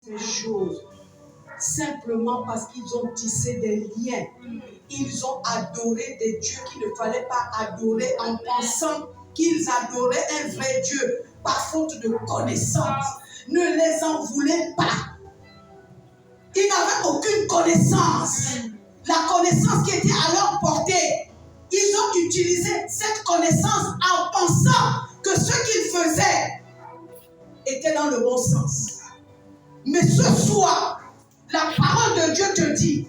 ces choses simplement parce qu'ils ont tissé des liens. Ils ont adoré des dieux qu'il ne fallait pas adorer en pensant qu'ils adoraient un vrai Dieu par faute de connaissance. Ne les en voulez pas. Ils n'avaient aucune connaissance. La connaissance qui était à leur portée, ils ont utilisé cette connaissance en pensant que ce qu'ils faisaient était dans le bon sens. Mais ce soir, la parole de Dieu te dit,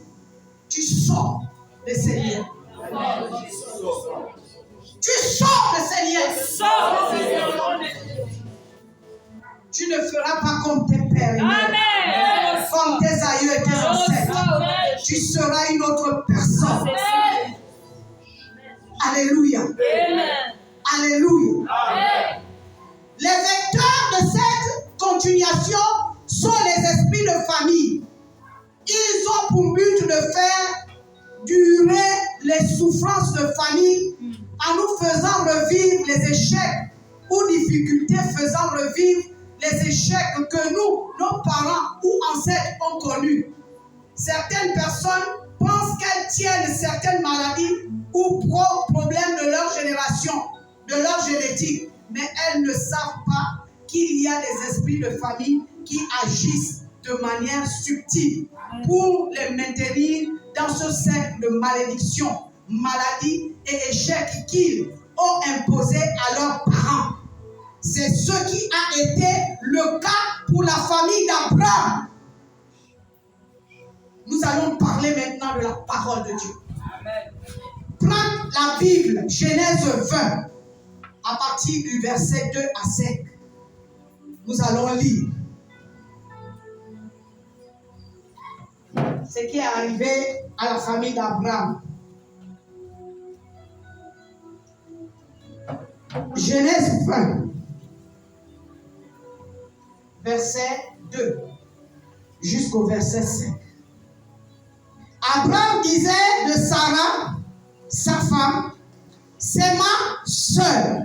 tu sors de ces liens. Tu sors de ces liens. Tu ne feras pas comme tes pères, comme tes aïeux et tes ancêtres. Tu seras une autre personne. Alléluia. Alléluia. Les vecteurs de cette continuation sont les esprits de famille. Ils ont pour but de faire durer les souffrances de famille en nous faisant revivre les échecs ou difficultés, faisant revivre les échecs que nous, nos parents ou ancêtres ont connus. Certaines personnes pensent qu'elles tiennent certaines maladies ou problèmes de leur génération, de leur génétique, mais elles ne savent pas qu'il y a des esprits de famille qui agissent de manière subtile pour les maintenir dans ce cercle de malédiction, maladie et échec qu'ils ont imposé à leurs parents. C'est ce qui a été le cas pour la famille d'Abraham. Nous allons parler maintenant de la parole de Dieu. Prends la Bible, Genèse 20, à partir du verset 2 à 5. Nous allons lire ce qui est arrivé à la famille d'Abraham. Genèse 20, verset 2 jusqu'au verset 5. Abraham disait de Sarah, sa femme, c'est ma sœur.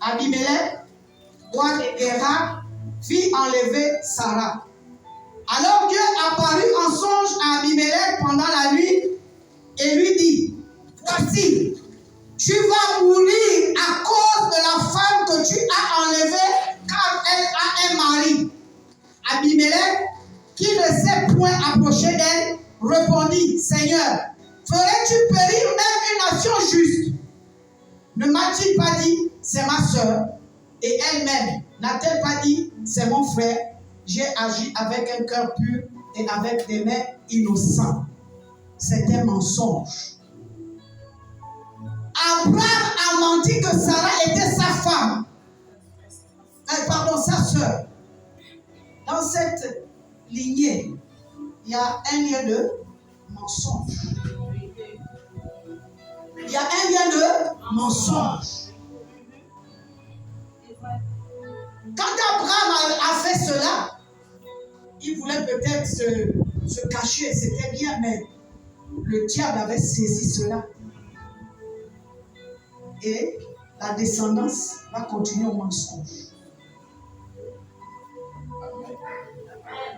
Abimelech, roi de Guérar, fit enlever Sarah. Alors Dieu apparut en songe à Abimelech pendant la nuit et lui dit, voici, tu vas mourir à cause de la femme que tu as enlevée car elle a un mari. Abimelech, qui ne s'est point approché d'elle, répondit, Seigneur, ferais-tu périr même une nation juste? Ne m'a-t-il pas dit, c'est ma sœur? Et elle-même, n'a-t-elle pas dit, c'est mon frère? J'ai agi avec un cœur pur et avec des mains innocentes. C'est un mensonge. Abraham a menti que Sarah était sa femme. Sa sœur. Dans cette lignée, il y a un lien de mensonge. Il y a un lien de mensonge. Quand Abraham a fait cela, il voulait peut-être se cacher, c'était bien, mais le diable avait saisi cela. Et la descendance va continuer au mensonge.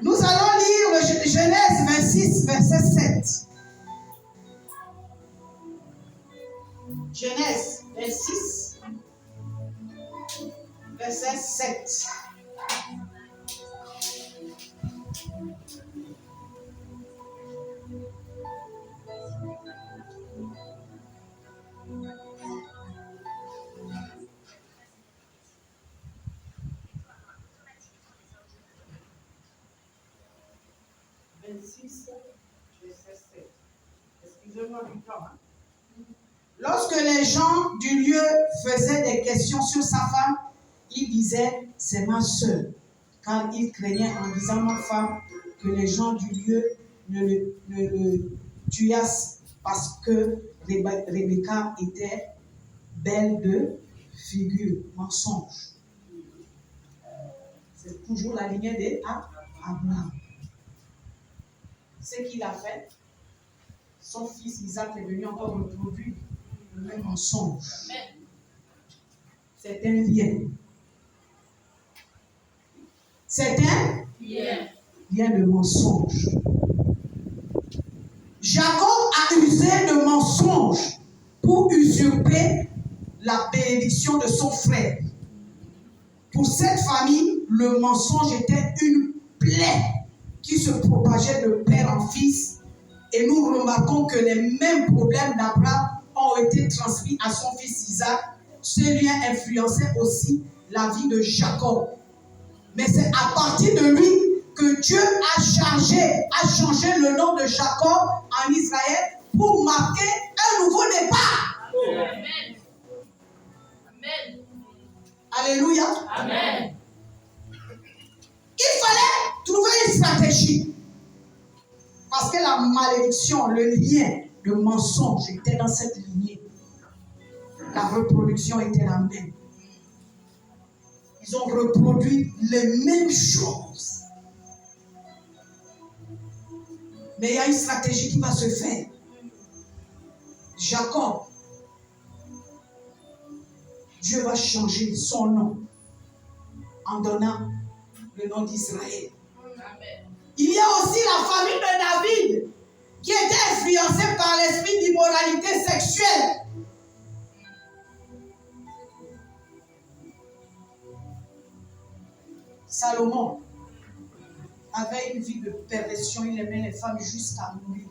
Nous allons lire le Genèse 26, verset 7. Genèse 26, verset 7. Excusez-moi du temps. Lorsque les gens du lieu faisaient des questions sur sa femme, il disait, c'est ma sœur. Car il craignait en disant ma femme que les gens du lieu ne le tuassent parce que Rebecca était belle de figure. Mensonge. C'est toujours la lignée d'Abraham. Ce qu'il a fait, son fils Isaac est venu encore reproduire le même mensonge. C'est un lien. C'est un lien. vient de mensonge. Jacob a usé de mensonges pour usurper la bénédiction de son frère. Pour cette famille, le mensonge était une plaie qui se propageait de père en fils. Et nous remarquons que les mêmes problèmes d'Abraham ont été transmis à son fils Isaac. Ce lien influençait aussi la vie de Jacob. Mais c'est à partir de lui que Dieu a changé le nom de Jacob en Israël pour marquer un nouveau départ. Amen. Amen. Alléluia. Amen. Il fallait trouver une stratégie. Parce que la malédiction, le lien, le mensonge était dans cette lignée. La reproduction était la même. Ils ont reproduit les mêmes choses. Mais il y a une stratégie qui va se faire. Jacob, Dieu va changer son nom en donnant le nom d'Israël. Il y a aussi la famille de David qui était influencée par l'esprit d'immoralité sexuelle. Salomon avait une vie de perversion, il aimait les femmes jusqu'à mourir.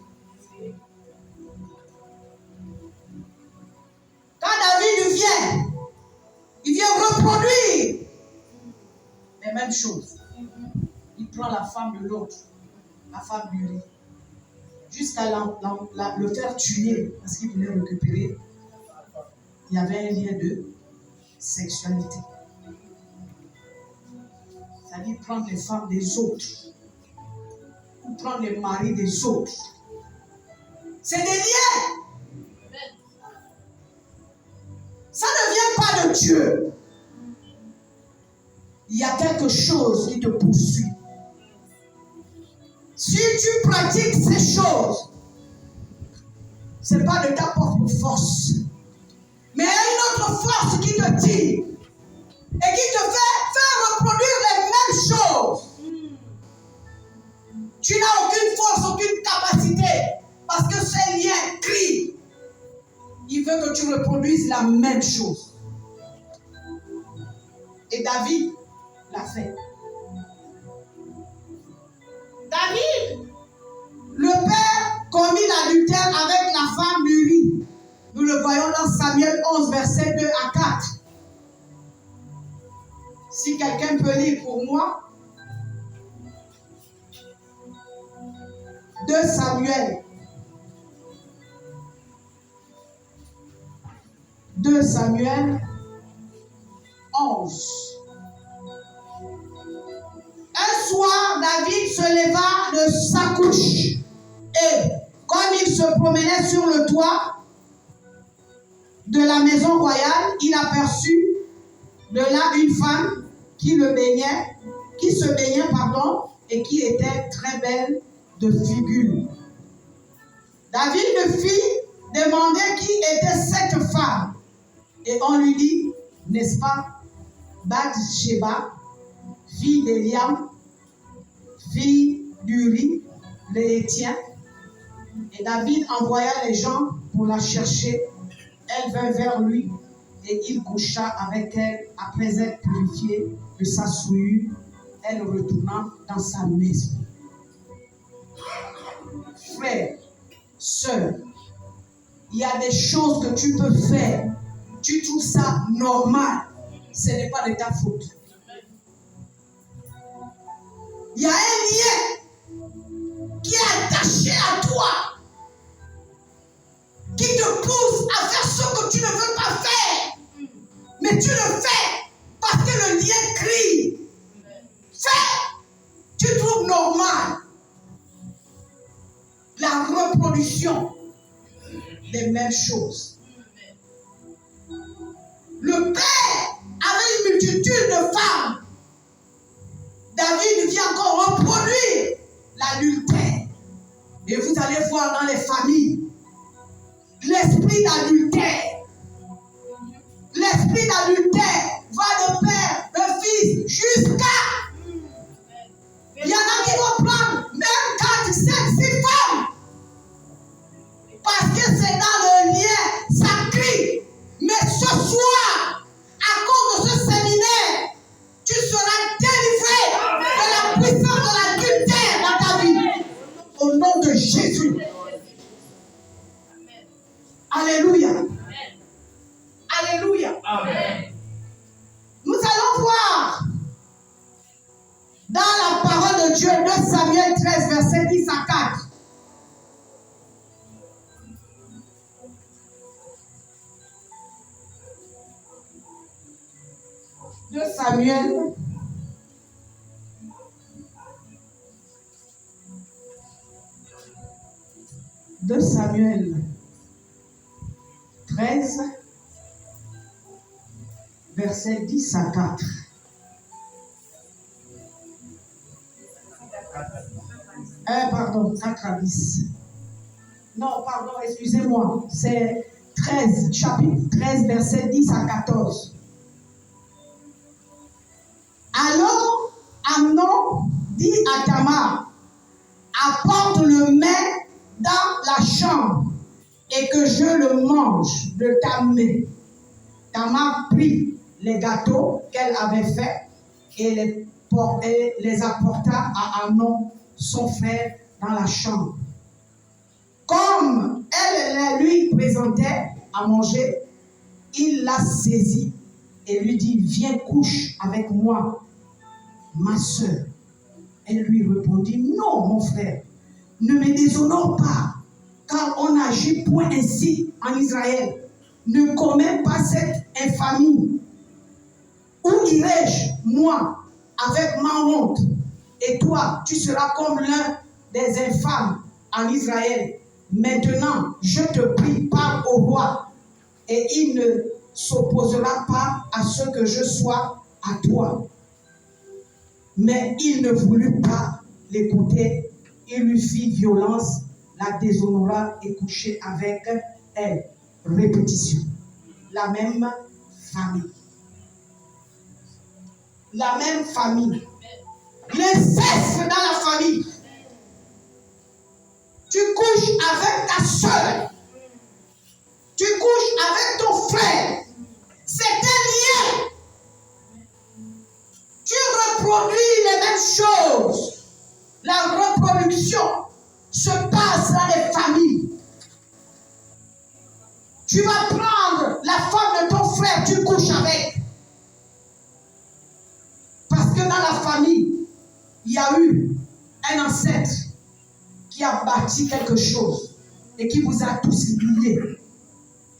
Quand David vient, il vient reproduire les mêmes choses. Il prend la femme de l'autre, la femme d'Uri, jusqu'à le faire tuer parce qu'il voulait récupérer. Il y avait un lien de sexualité. C'est-à-dire prendre les femmes des autres ou prendre les maris des autres. C'est des liens. Ça ne vient pas de Dieu. Il y a quelque chose qui te poursuit. Si tu pratiques ces choses, ce n'est pas de ta propre force. Mais il y a une autre force qui te tire et qui te fait reproduire les mêmes choses. Tu n'as aucune force, aucune capacité, parce que ces liens crient. Il veut que tu reproduises la même chose. Et David l'a fait. David, le père commit l'adultère avec la femme d'Uri. Nous le voyons dans Samuel 11, versets 2 à 4. Si quelqu'un peut lire pour moi. 2 Samuel. 2 Samuel 11. Un soir, David se leva de sa couche et, comme il se promenait sur le toit de la maison royale, il aperçut de là une femme qui se baignait, et qui était très belle de figure. David le fit demander qui était cette femme. Et on lui dit, n'est-ce pas, Bathsheba, fille d'Eliam, fille d'Uri, les Hétiens. Et David envoya les gens pour la chercher. Elle vint vers lui et il coucha avec elle après être purifiée de sa souillure. Elle retourna dans sa maison. Frère, sœur, il y a des choses que tu peux faire. Tu trouves ça normal. Ce n'est pas de ta faute. Il y a un lien qui est attaché à toi, qui te pousse à faire ce que tu ne veux pas faire. Mais tu le fais parce que le lien crie. Fais, tu trouves normal la reproduction des mêmes choses. Le père avait une multitude de femmes. David vient encore reproduire l'adultère. Et vous allez voir dans les familles l'esprit d'adultère. L'esprit d'adultère va de père, de fils, jusqu'à... Il y en a qui vont prendre l'esprit de l'adultère dans ta vie. Au nom de Jésus. Alléluia. Alléluia. Amen. Nous allons voir dans la parole de Dieu, 2 Samuel 13, verset 10 à 4. Samuel 2 Samuel 13, verset 10 à 4. Pardon, 4 à 10. Non, pardon, excusez-moi. C'est 13, chapitre 13, verset 10 à 14. Alors, Amnon dit à Tamar, apporte le mets dans la chambre et que je le mange de ta main. Tamar prit les gâteaux qu'elle avait faits et les apporta à Amnon, son frère, dans la chambre. Comme elle lui présentait à manger, il la saisit et lui dit, viens couche avec moi, ma soeur. Elle lui répondit, non mon frère, ne me déshonore pas, car on n'agit point ainsi en Israël. Ne commets pas cette infamie. Où irai-je, moi, avec ma honte? Et toi, tu seras comme l'un des infâmes en Israël. Maintenant, je te prie, parle au roi, et il ne s'opposera pas à ce que je sois à toi. Mais il ne voulut pas l'écouter. Il lui fit violence, la déshonora et couchait avec elle. Répétition. La même famille. La même famille. L'inceste dans la famille. Tu couches avec ta soeur. Tu couches avec ton frère. C'est un lien. Tu reproduis les mêmes choses. La reproduction se passe dans les familles. Tu vas prendre la femme de ton frère, tu couches avec. Parce que dans la famille, il y a eu un ancêtre qui a bâti quelque chose et qui vous a tous liés.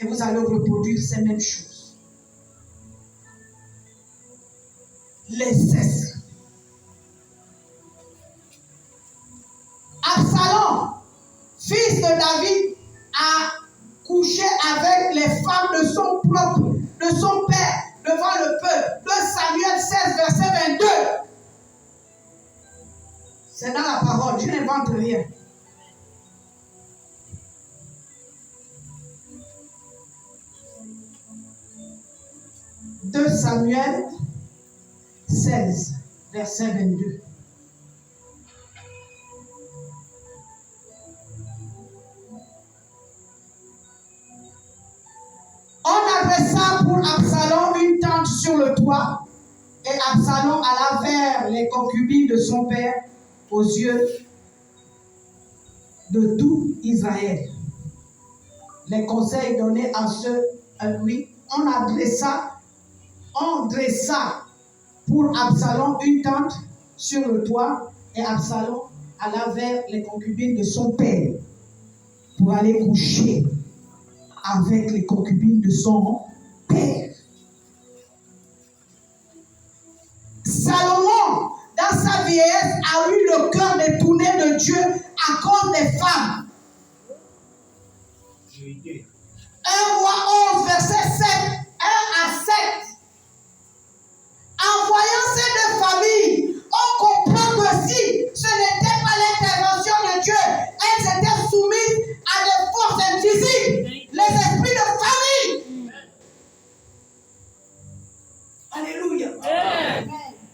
Et vous allez reproduire ces mêmes choses. L'inceste. Absalom, fils de David, a couché avec les femmes de son père, devant le peuple. 2 Samuel 16, verset 22. C'est dans la parole, je n'invente rien. « 2 Samuel 16, verset 22. On adressa pour Absalom une tente sur le toit, et Absalom alla vers les concubines de son père aux yeux de tout Israël. Les conseils donnés à lui, on dressa pour Absalom une tente sur le toit, et Absalom alla vers les concubines de son père pour aller coucher avec les concubines de son père. Salomon, dans sa vieillesse, a eu le cœur détourné de Dieu à cause des femmes. 1 Roi 11, verset 7, 1 à 7. En voyant ces deux familles, on comprend que si ce n'était pas l'intervention de Dieu, elles étaient soumises à des forces invisibles, les esprits de famille. Alléluia. Amen.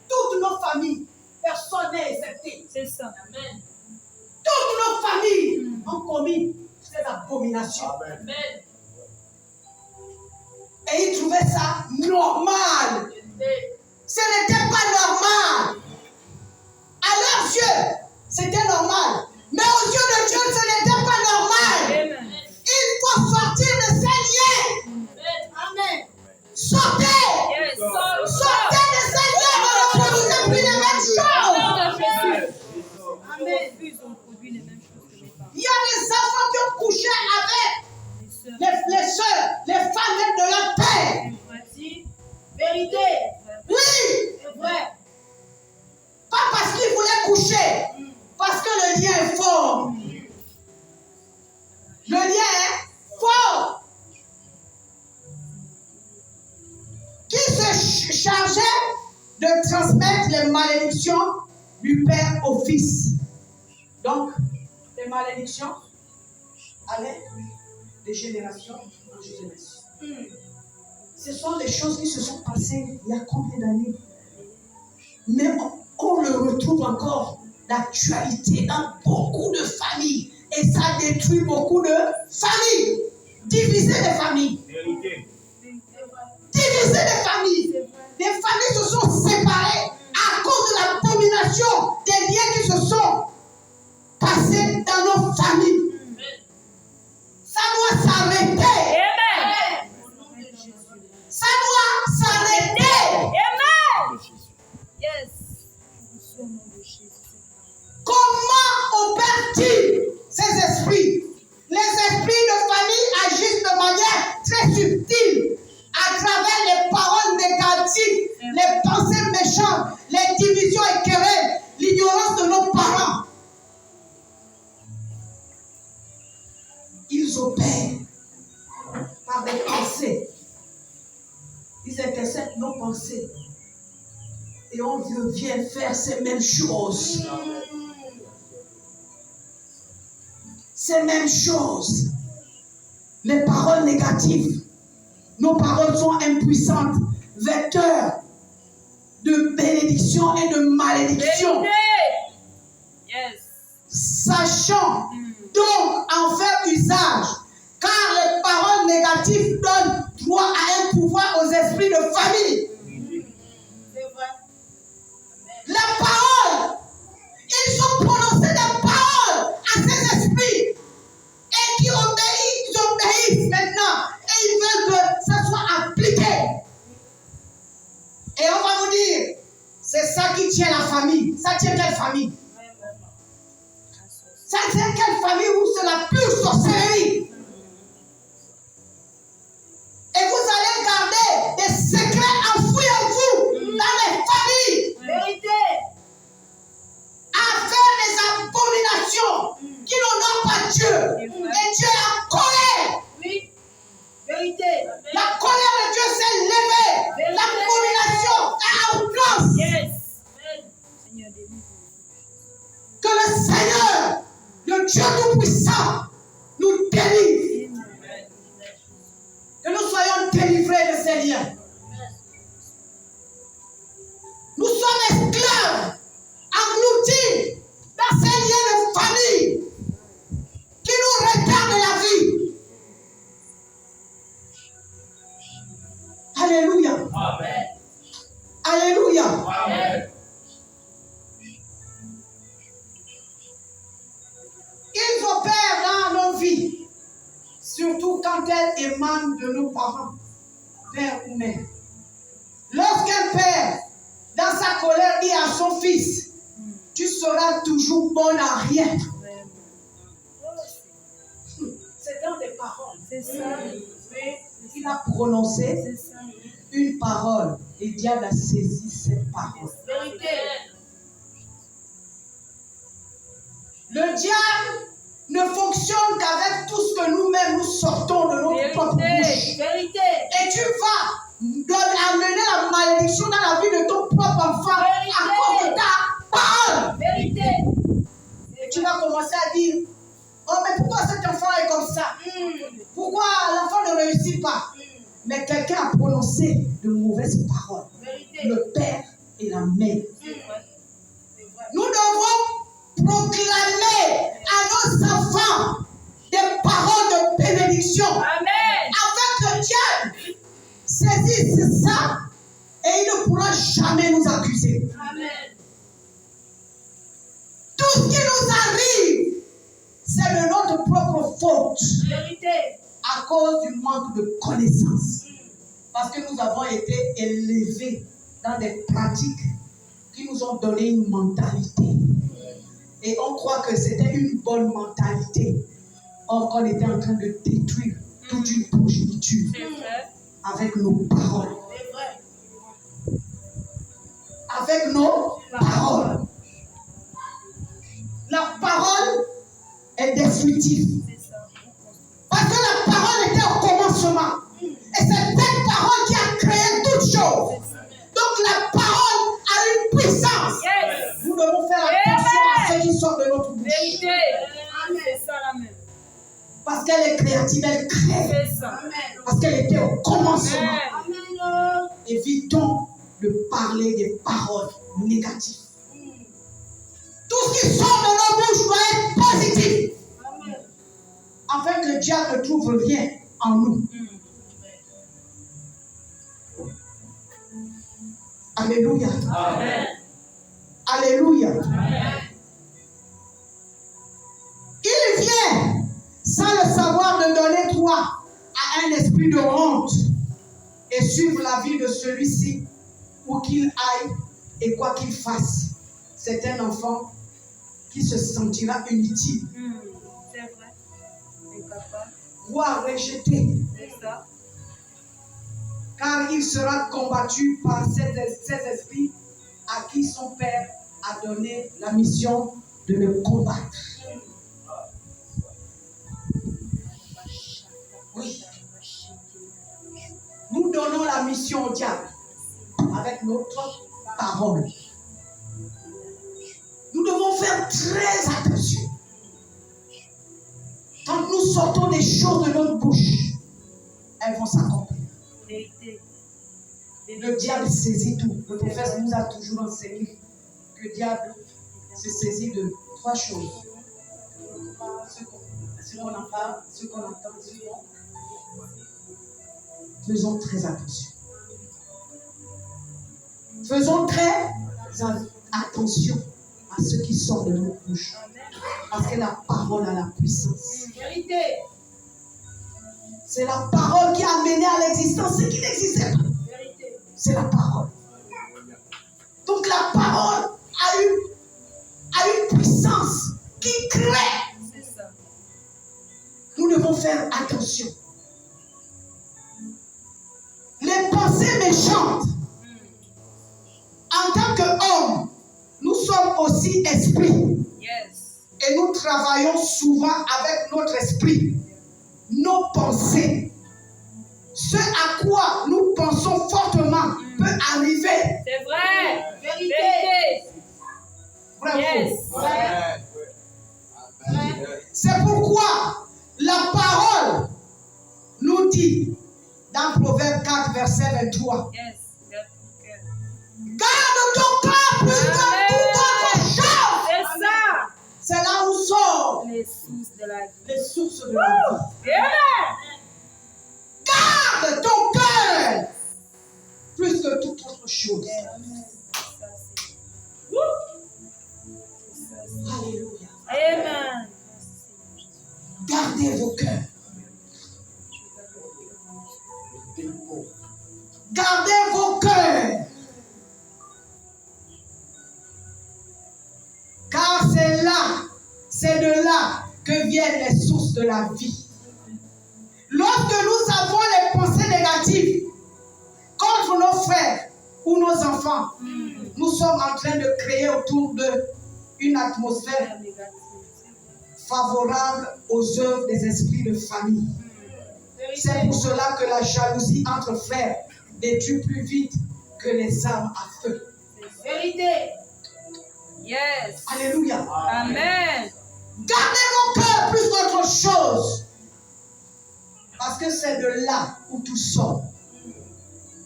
Toutes nos familles, personne n'est excepté. C'est ça. Amen. Toutes nos familles ont commis ces abominations. Amen. Et ils trouvaient ça normal. Ce n'était pas normal. À leurs c'était normal. Mais aux yeux de Dieu, ce n'était pas normal. Il faut sortir de ces liens. Amen. Sortez. Sortez de ces liens. Ne reproduisez plus les mêmes choses. Amen. Il y a des enfants qui ont couché avec les soeurs, les femmes de leur père. Vérité. Oui. C'est vrai. Pas parce qu'ils voulaient coucher, parce que le lien est fort. Le lien est fort. Qui se chargeait de transmettre les malédictions du père au fils. Donc, les malédictions allaient de génération en génération. Ce sont des choses qui se sont passées il y a combien d'années? Mais on le retrouve encore d'actualité dans beaucoup de familles. Et ça détruit beaucoup de familles. Diviser des familles. Diviser des familles. Des familles se sont séparées à cause de l'abomination des liens qui se sont passés dans nos familles. Ça doit s'arrêter. Ça doit s'arrêter. Yes. Comment opère-t-il ces esprits? Les esprits de famille agissent de manière très subtile à travers les paroles négatives, les pensées méchantes, les divisions et querelles, l'ignorance de nos parents. Ils opèrent par des pensées. Ils interceptent nos pensées. Et on vient faire ces mêmes choses. Ces mêmes choses. Les paroles négatives. Nos paroles sont impuissantes, vecteurs de bénédiction et de malédiction. Yes. Sachant donc en faire usage, car les paroles négatives donnent droit à un pouvoir aux esprits de famille. La parole, ils ont prononcé des paroles à ces esprits et qui obéissent maintenant et ils veulent que ça soit appliqué. Et on va vous dire, c'est ça qui tient la famille. Ça tient quelle famille? Ça tient quelle famille où c'est la pure sorcellerie? Et vous allez garder des secrets enfouis en vous dans les familles. Vérité. À faire des abominations qui n'honorent pas Dieu. Et Dieu est en colère. Oui. Vérité. La colère de Dieu s'est levée. L'abomination est en place. Yes. Que le Seigneur, le Dieu Tout-Puissant, nous délivre. Que nous soyons délivrés de ces liens. Nous sommes esclaves, engloutis dans ces liens de famille qui nous retardent la vie. Alléluia. Amen. Alléluia. Amen. Ils opèrent dans nos vies, surtout quand elles émanent de nos parents, père ou mère. Lorsqu'un père, dans sa colère, dit à son fils, tu seras toujours bon à rien. C'est dans des paroles. C'est ça. Il a prononcé une parole et le diable a saisi cette parole. Vérité. Le diable ne fonctionne qu'avec tout ce que nous-mêmes nous sortons de notre propre bouche. Vérité. Et tu vas amener la malédiction dans la vie de ton propre enfant. Vérité. À cause de ta parole. Vérité. Et tu vas commencer à dire, oh mais pourquoi cet enfant est comme ça? Pourquoi l'enfant ne réussit pas? Mais quelqu'un a prononcé de mauvaises paroles. Vérité. Le père et la mère. Nous devons proclamer à nos enfants des paroles de bénédiction. Amen. Afin que Dieu saisisse ça et il ne pourra jamais nous accuser. Amen. Tout ce qui nous arrive, c'est de notre propre faute. Vérité. À cause du manque de connaissance. Parce que nous avons été élevés dans des pratiques qui nous ont donné une mentalité. Et on croit que c'était une bonne mentalité. Or qu'on était en train de détruire toute une progéniture avec nos paroles. C'est vrai. Avec nos paroles. La parole est destructive. Parce que la parole était au commencement. Et c'est cette parole qui a créé toutes choses. Donc la parole a une puissance. Yes. Nous devons faire attention à ce qui sort de notre bouche. Vérité. C'est ça la même. Parce qu'elle est créative, elle crée. C'est ça. Parce qu'elle était au commencement. Amen. Évitons de parler des paroles négatives. Tout ce qui sort de nos bouches doit être positif. Amen. Afin que le diable ne trouve rien en nous. Alléluia. Amen. Alléluia. Amen. Il vient, sans le savoir, de donner droit à un esprit de honte et suivre la vie de celui-ci où qu'il aille et quoi qu'il fasse. C'est un enfant qui se sentira inutile, C'est vrai. Incapable. voire rejeté, C'est ça. car il sera combattu par ces esprits à qui son père a donné la mission de le combattre. Oui. Nous donnons la mission au diable avec notre parole. Nous devons faire très attention. Quand nous sortons des choses de notre bouche, elles vont s'accomplir. Vérité. Le diable saisit tout. Le prophète nous a toujours enseigné que le diable se saisit de trois choses. Ce qu'on en parle, ce qu'on entend, ce qu'on... Faisons très attention. Faisons très attention à ce qui sort de notre bouche. Parce que la parole a la puissance. Vérité. C'est la parole qui a amené à l'existence ce qui n'existait pas. Vérité. C'est la parole. Donc la parole a une puissance qui crée. C'est ça. Nous devons faire attention. Les pensées méchantes, en tant qu'hommes, nous sommes aussi esprits. Yes. Et nous travaillons souvent avec notre esprit, nos pensées. Ce à quoi nous pensons fortement peut arriver. C'est vrai. Vérité. Vrai ou Yes. faux? Vrai. C'est pourquoi la parole nous dit dans Proverbe 4, verset 23. Yes. Garde ton cœur plus que toute autre chose. C'est ça. C'est là où sortent Les sources de la vie. les sources de la vie. Amen. Garde ton cœur plus que toute autre chose. Alléluia. Amen. Gardez vos cœurs. Gardez vos cœurs. Car c'est de là que viennent les sources de la vie. Lorsque nous avons les pensées négatives contre nos frères ou nos enfants, nous sommes en train de créer autour d'eux une atmosphère favorable aux œuvres des esprits de famille. C'est pour cela que la jalousie entre frères détruit plus vite que les armes à feu. Vérité. Yes. Alléluia. Amen. Gardez vos cœurs plus qu'autre chose. Parce que c'est de là où tout sort.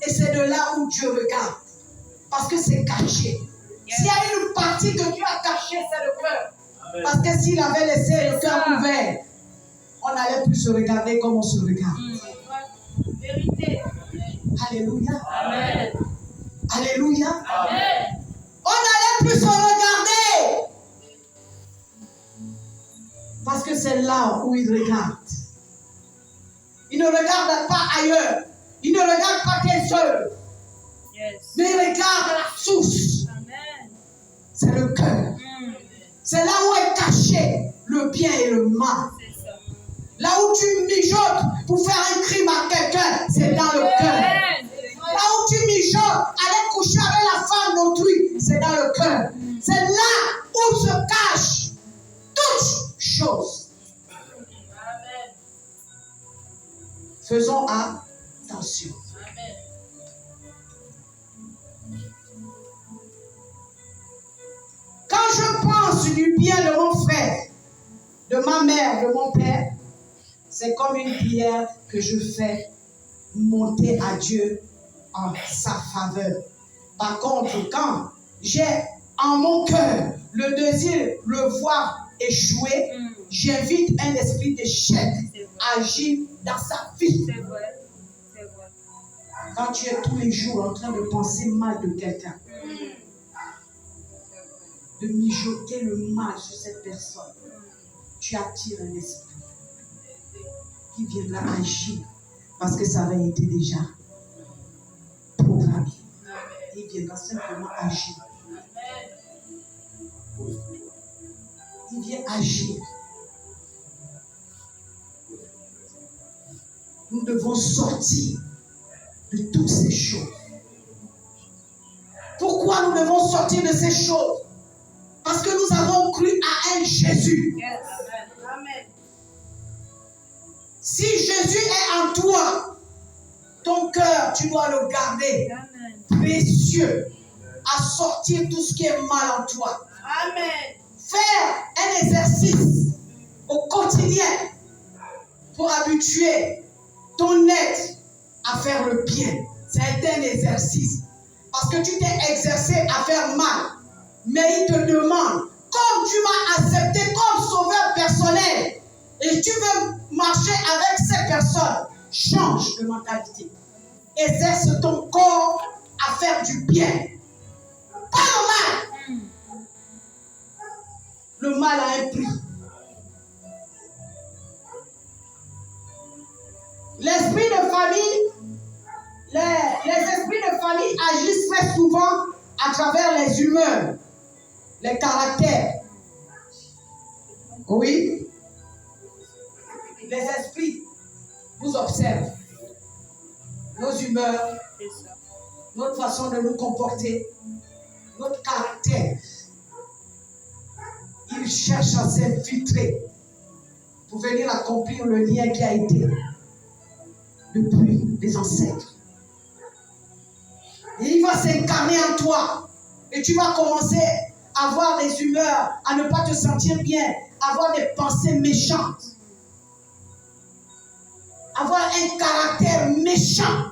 Et c'est de là où Dieu regarde. Parce que c'est caché. S'il y a une partie que Dieu a cachée, c'est le cœur. Parce que s'il avait laissé le cœur ouvert, on n'allait plus se regarder comme on se regarde. Vérité. Alléluia. Amen. Alléluia. Amen. On n'allait plus se regarder. Parce que c'est là où il regarde. Il ne regarde pas ailleurs. Il ne regarde pas tes œuvres. Yes. Mais il regarde la source. Amen. C'est le cœur. C'est là où est caché le bien et le mal. C'est ça. Là où tu mijotes pour faire un crime à quelqu'un, c'est dans le cœur. Amen. Là où tu mijotes, aller coucher avec la femme d'autrui, c'est dans le cœur. C'est là où se cache toute chose. Amen. Faisons attention. Amen. Quand je pense du bien de mon frère, de ma mère, de mon père, c'est comme une prière que je fais monter à Dieu en sa faveur. Par contre, quand j'ai en mon cœur le désir de le voir échouer, j'invite un esprit d'échec à agir dans sa vie. C'est vrai. C'est vrai. Quand tu es tous les jours en train de penser mal de quelqu'un, de mijoter le mal sur cette personne, tu attires un esprit qui viendra agir parce que ça avait été déjà programmé. Il viendra simplement agir. Il vient agir. Nous devons sortir de toutes ces choses. Pourquoi nous devons sortir de ces choses? Parce que nous avons cru à un Jésus. Yes. Amen. Si Jésus est en toi, ton cœur, tu dois le garder Amen. précieux à sortir tout ce qui est mal en toi. Amen. Faire un exercice au quotidien pour habituer ton être à faire le bien. C'est un exercice. Parce que tu t'es exercé à faire mal. Mais il te demande, comme tu m'as accepté comme sauveur personnel, et tu veux marcher avec ces personnes, change de mentalité. Exerce ton corps à faire du bien. Pas le mal. Le mal a un prix. L'esprit de famille, les esprits de famille agissent très souvent à travers les humeurs, les caractères. Oui. Les esprits nous observent. Nos humeurs, notre façon de nous comporter, notre caractère. Ils cherchent à s'infiltrer pour venir accomplir le lien qui a été depuis les ancêtres. Et il va s'incarner en toi. Et tu vas commencer à avoir des humeurs, à ne pas te sentir bien, à avoir des pensées méchantes, avoir un caractère méchant.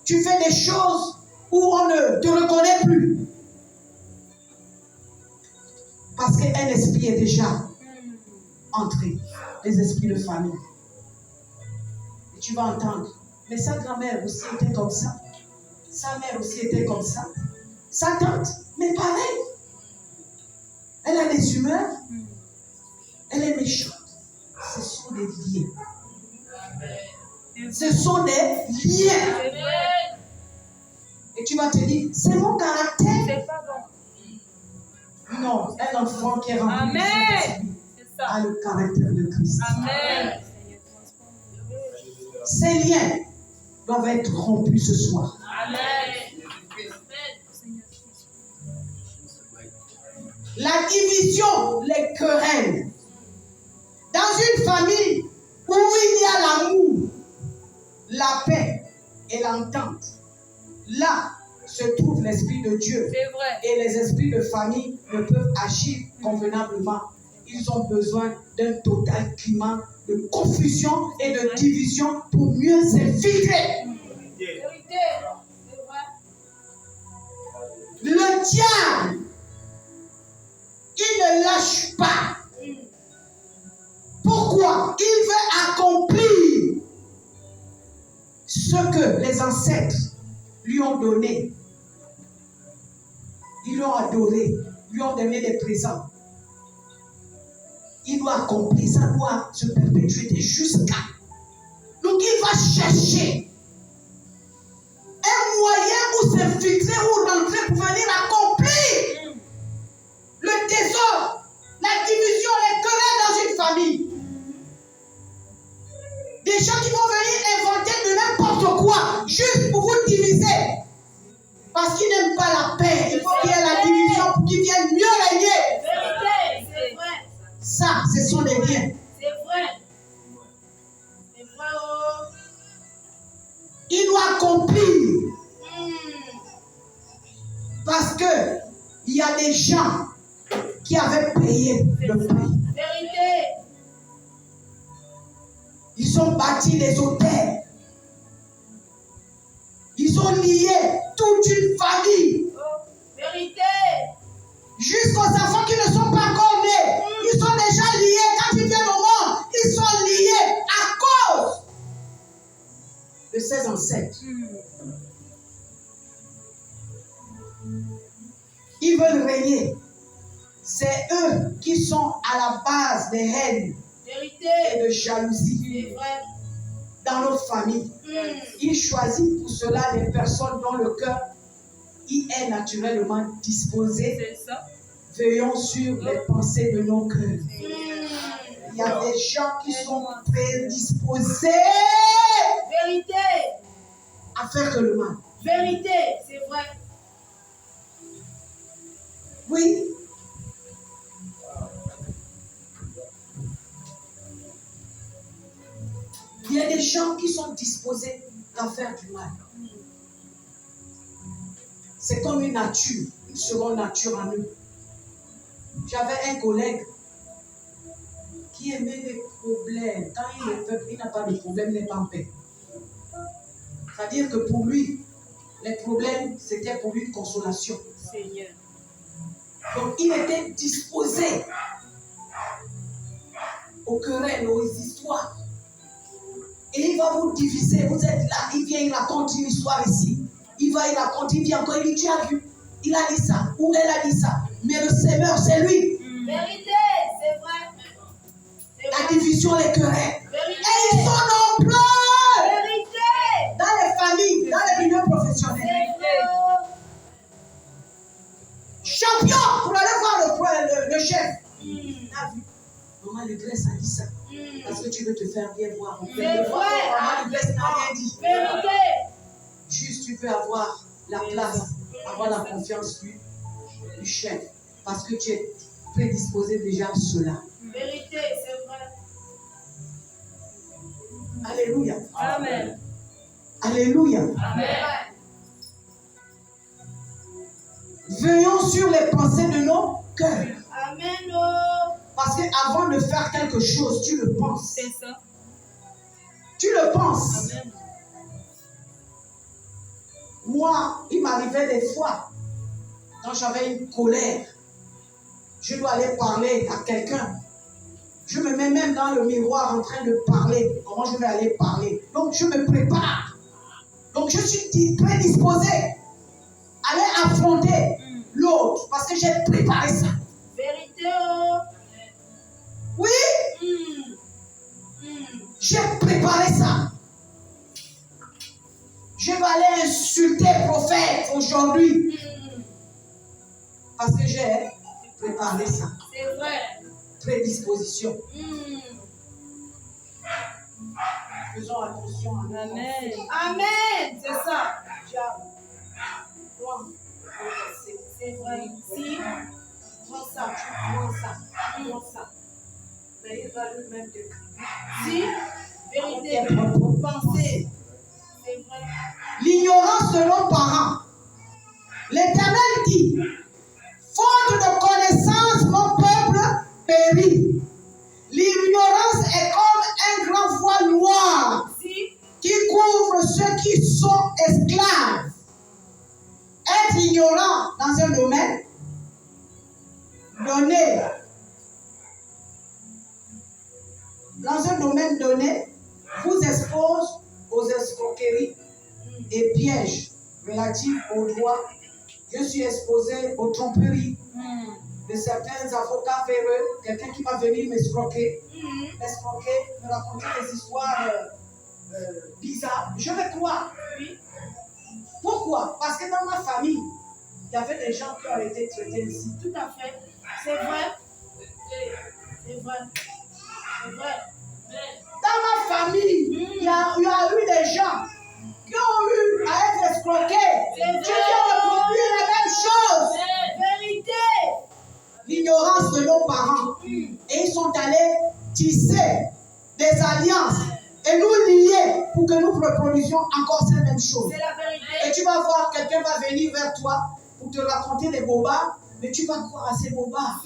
Tu fais des choses où on ne te reconnaît plus. Parce qu'un esprit est déjà entré, les esprits de famille. Et tu vas entendre, mais sa grand-mère aussi était comme ça. Sa mère aussi était comme ça. Sa tante, mais pareil. Elle a des humeurs. Elle est méchante. Ce sont des liens. Ce sont des liens. Et tu vas te dire, c'est mon caractère. C'est pas bon. Non, un enfant qui est rempli Amen. a le caractère de Christ. Amen. Ces liens doivent être rompus ce soir. Amen. La division, les querelles. Dans une famille où il y a l'amour, la paix et l'entente, là se trouve l'Esprit de Dieu. C'est vrai. Et les esprits de famille ne peuvent agir convenablement. Ils ont besoin d'un total climat de confusion et de division pour mieux s'infiltrer. Vérité. C'est vrai. Le diable, il ne lâche pas. Pourquoi? Il veut accomplir ce que les ancêtres lui ont donné. Ils l'ont adoré, lui ont donné des présents. il doit accomplir, ça doit se perpétuer jusqu'à. Donc il va chercher un moyen où s'infiltrer ou rentrer pour venir accomplir le désordre, la division, les querelles dans une famille. Des gens qui vont venir inventer de n'importe quoi juste pour vous diviser. Parce qu'ils n'aiment pas la paix. Il faut qu'il y ait la division pour qu'ils viennent mieux régner. C'est vrai. Ça, ce sont les liens. C'est vrai. C'est vrai. Oh. Il doit accomplir. Parce que il y a des gens qui avaient payé le prix. Vérité. Ils ont bâti les hôtels. Ils ont lié toute une famille. Oh. Vérité. Jusqu'aux enfants qui ne sont pas encore nés. Ils sont déjà liés. Quand ils viennent au monde, ils sont liés à cause de ces ancêtres. Ils veulent régner. C'est eux qui sont à la base des haines et de jalousie C'est vrai. dans nos familles. Ils choisissent pour cela des personnes dont le cœur y est naturellement disposé. C'est ça. Veillons sur les pensées de nos cœurs. Il y a des gens qui sont prédisposés Vérité. à faire que le mal. Vérité. C'est vrai. Oui. Il y a des gens qui sont disposés à faire du mal. C'est comme une nature, une seconde nature en eux. J'avais un collègue qui aimait les problèmes. Quand il n'a pas de problème, il n'est pas en paix. C'est-à-dire que pour lui, les problèmes, c'était pour lui une consolation. Seigneur. Donc, il était disposé aux querelles, aux histoires. Et il va vous diviser. Vous êtes là, il vient, il raconte une histoire ici. Il raconte, il vient encore, il dit, tu as vu, il a dit ça, ou elle a dit ça. Mais le semeur, c'est lui. Vérité, c'est vrai. La division, les querelles. Vérité. Et ils sont nombreux Vérité. dans les familles, dans les milieux professionnels. Vérité. Champion pour aller voir le chef. T'as vu? Maman Legresse a dit ça. Parce que tu veux te faire bien voir. C'est vrai. Maman Legresse n'a rien dit. Vérité. Juste, tu peux avoir la place, avoir la confiance du chef. Parce que tu es prédisposé déjà à cela. Vérité, c'est vrai. Alléluia. Amen. Alléluia. Amen. Veillons sur les pensées de nos cœurs. Amen. Parce qu'avant de faire quelque chose, tu le penses. C'est ça. Tu le penses. Amen. Moi, il m'arrivait des fois, quand j'avais une colère, je dois aller parler à quelqu'un. Je me mets même dans le miroir en train de parler. Comment je vais aller parler? Donc, je me prépare. Donc, je suis prédisposé à aller affronter l'autre parce que j'ai préparé ça. Vérité. Oui, j'ai préparé ça. Je vais aller insulter le prophète aujourd'hui parce que j'ai préparé ça. C'est vrai. Prédisposition. Faisons attention à nous. Amen. Amen. C'est ça. C'est vrai. Si. Prends ça, tu prends ça, prends ça. Mais il va lui-même te Si. Vérité. Pensée. C'est vrai. L'ignorance de nos parents. L'Éternel dit, faute de connaissance, mon peuple périt. L'ignorance est comme un grand voile noir qui couvre ceux qui sont esclaves. Être ignorant dans un domaine donné, vous expose aux escroqueries et pièges relatifs au droit. Je suis exposé aux tromperies de certains avocats véreux, quelqu'un qui va venir m'escroquer, me raconter des histoires bizarres. Je vais croire. Oui. Pourquoi? Parce que dans ma famille, il y avait des gens qui ont été traités ici. Tout à fait. C'est vrai. C'est vrai. C'est vrai. Dans ma famille, il y a eu des gens qui ont eu à être escroqués, qui ont reproduit la même chose. Vérité. L'ignorance de nos parents. Et ils sont allés tisser des alliances et nous lier pour que nous reproduisions encore ces mêmes choses. C'est la vérité. Et tu vas voir, quelqu'un va venir vers toi pour te raconter des bobards, mais tu vas croire à ces bobards.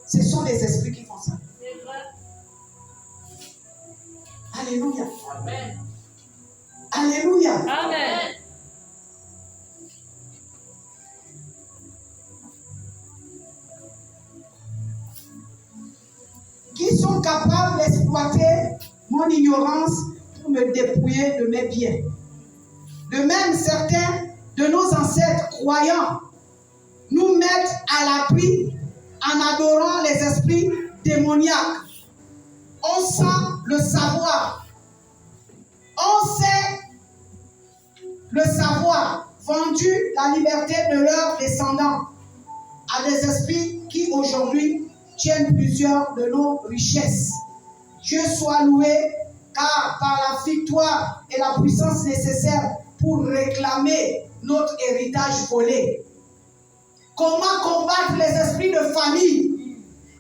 Ce sont les esprits qui font ça. C'est vrai. Alléluia. Amen. Alléluia. Amen. Qui sont capables d'exploiter mon ignorance pour me dépouiller de mes biens. De même, certains de nos ancêtres croyants nous mettent à l'abri en adorant les esprits démoniaques. On sent le savoir. On sait le savoir, vendu la liberté de leurs descendants à des esprits qui aujourd'hui tiennent plusieurs de nos richesses. Dieu soit loué, car par la victoire et la puissance nécessaires pour réclamer notre héritage volé. Comment combattre les esprits de famille?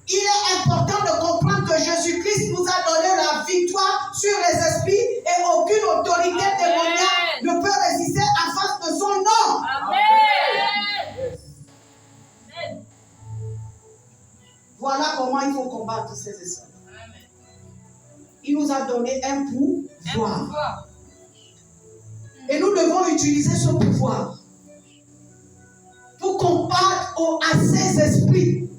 Il est important de comprendre que Jésus-Christ nous a donné la victoire sur les esprits et aucune autorité démoniaque ne peut résister en face de son nom. Amen. Voilà comment il faut combattre ces esprits. Il nous a donné un pouvoir. Et nous devons utiliser ce pouvoir pour combattre à ces esprits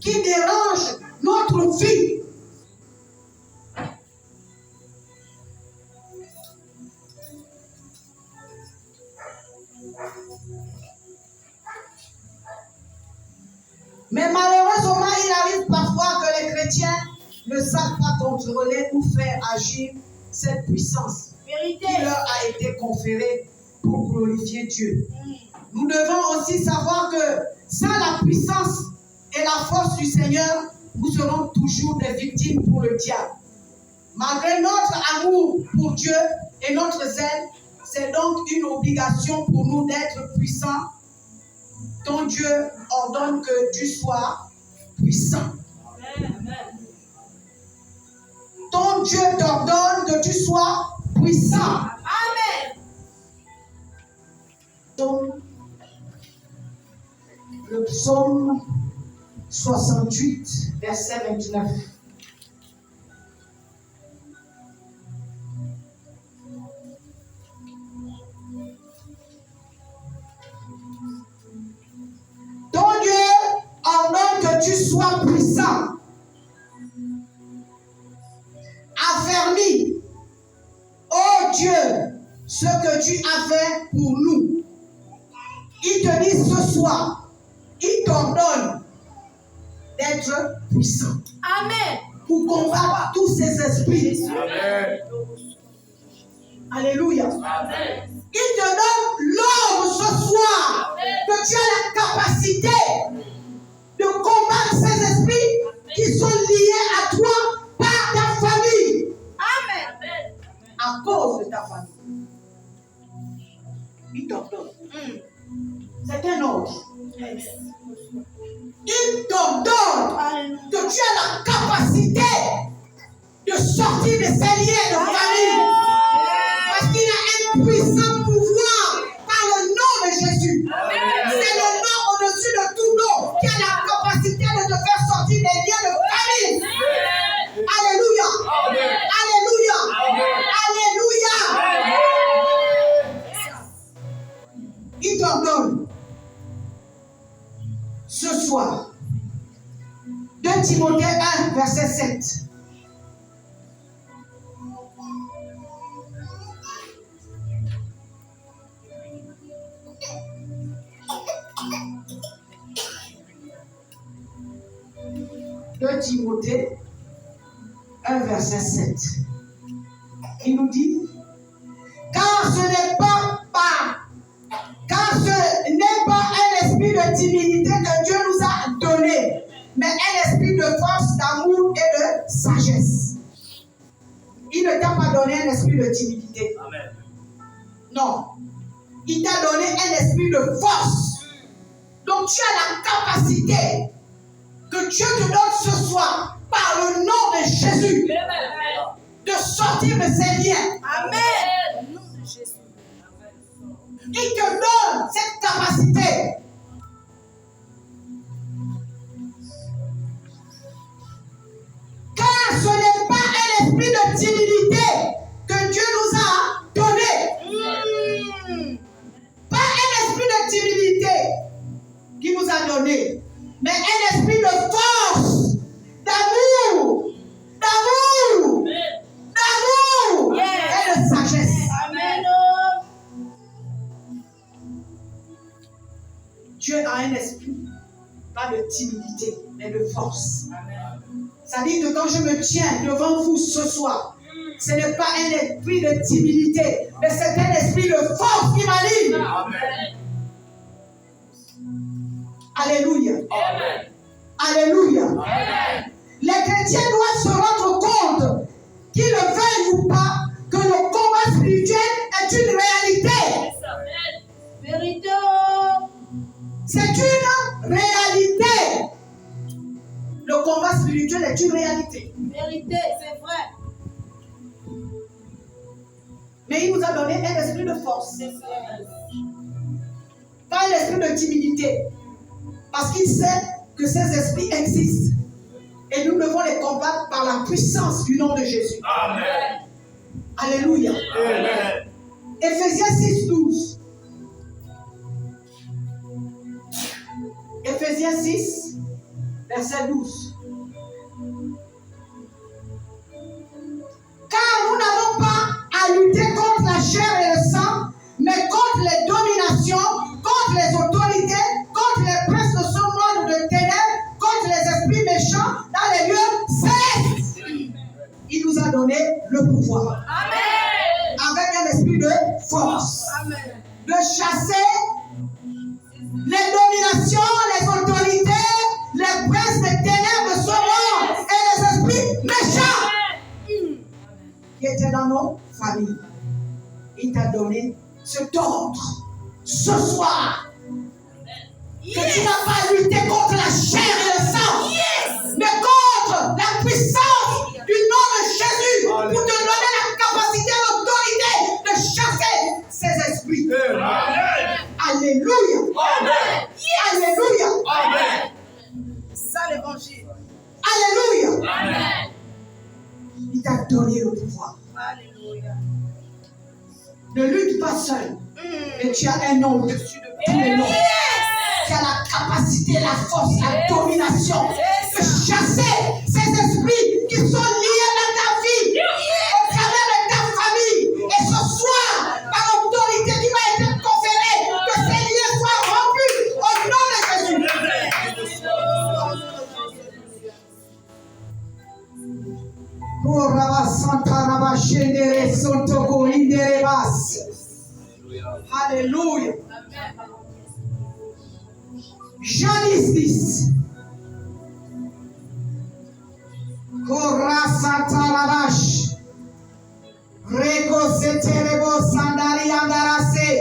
qui dérangent notre vie. Mais malheureusement, il arrive parfois que les chrétiens ne savent pas contrôler ou faire agir cette puissance qui leur a été conférée pour glorifier Dieu. Nous devons aussi savoir que sans la puissance et la force du Seigneur, nous serons toujours des victimes pour le diable. Malgré notre amour pour Dieu et notre zèle, c'est donc une obligation pour nous d'être puissants, dont Dieu ordonne que tu sois puissant. Ton Dieu t'ordonne que tu sois puissant. Amen. Donc, le psaume 68, verset 29. Ton Dieu ordonne que tu sois puissant, affermi. Oh Dieu, ce que tu as fait pour nous. Il te dit ce soir, il t'ordonne d'être puissant. Amen. Pour combattre tous ces esprits. Amen. Alléluia. Amen. Il te donne l'ordre ce soir que tu as la capacité de combattre ces esprits qui sont liés à toi par ta famille. Amen. À cause de ta famille. Il t'ordonne. C'est un ordre. Il t'ordonne que tu as la capacité de sortir de ces liens de famille. Parce qu'il a un puissant pouvoir par le nom de Jésus. C'est le nom au-dessus de tout nom qui a la capacité de te faire sortir des liens de famille. Alléluia. Alléluia. Alléluia. Il t'ordonne ce soir. 2 Timothée 1, verset 7. 2 Timothée 1, verset 7. Il nous dit, car ce n'est pas un esprit de timidité que Dieu nous a donné, mais un esprit de force, d'amour et de sagesse. Il ne t'a pas donné un esprit de timidité. Amen. Non. Il t'a donné un esprit de force. Donc tu as la capacité que Dieu te donne ce soir, par le nom de Jésus, de sortir de ces liens. Amen. Au nom de Jésus. Il te donne cette capacité. Car ce n'est pas un esprit de timidité que Dieu nous a donné. Pas un esprit de timidité qui nous a donné, mais un esprit de force, d'amour, et de sagesse. Amen. Dieu a un esprit, pas de timidité, mais de force. Ça dit que quand je me tiens devant vous ce soir, ce n'est pas un esprit de timidité, mais c'est un esprit de force qui m'anime. Alléluia. Amen. Alléluia. Amen. Les chrétiens doivent se rendre compte, qu'ils le veuillent ou pas, que le combat spirituel est une réalité. Vérité. C'est une réalité. Le combat spirituel est une réalité. Vérité, c'est vrai. Mais il nous a donné un esprit de force. C'est vrai. Pas un esprit de timidité. Parce qu'il sait que ces esprits existent. Et nous devons les combattre par la puissance du nom de Jésus. Amen. Alléluia. Amen. Éphésiens 6, 12. Éphésiens 6, verset 12. Car nous n'avons pas à lutter contre la chair et le sang, mais contre les dominations, contre les autorités, contre les princes de ce monde de ténèbres, contre les esprits méchants dans les lieux célestes. Il nous a donné le pouvoir. Amen. Avec un esprit de force. Amen. De chasser les dominations, les autorités, les princes des ténèbres de ce monde et les esprits méchants qui étaient dans nos familles. Il t'a donné cet ordre ce soir. Que tu n'as pas lutté contre la chair et le sang, mais contre la puissance du nom de Jésus pour te donner la capacité et l'autorité de chasser ces esprits. Amen. Alléluia. Amen. Alléluia. Amen. Ça, l'évangile. Alléluia. Amen. Il t'a donné le pouvoir. Alléluia. Ne lutte pas seul, mais tu as un nom au-dessus de tous les noms. Tu as la capacité, la force, la domination de chasser ces esprits qui sont liés à ta vie, au travers de ta famille. Et ce soir, par l'autorité qui m'a été conférée, que ces liens soient rompus au nom de Jésus. Oh, Rabba Santa Rabba Shendere Sontoko Indere Bas. Alléluia. Jean 10. Korra Santa Rabash. Reko Seterebo Sandari Andarase.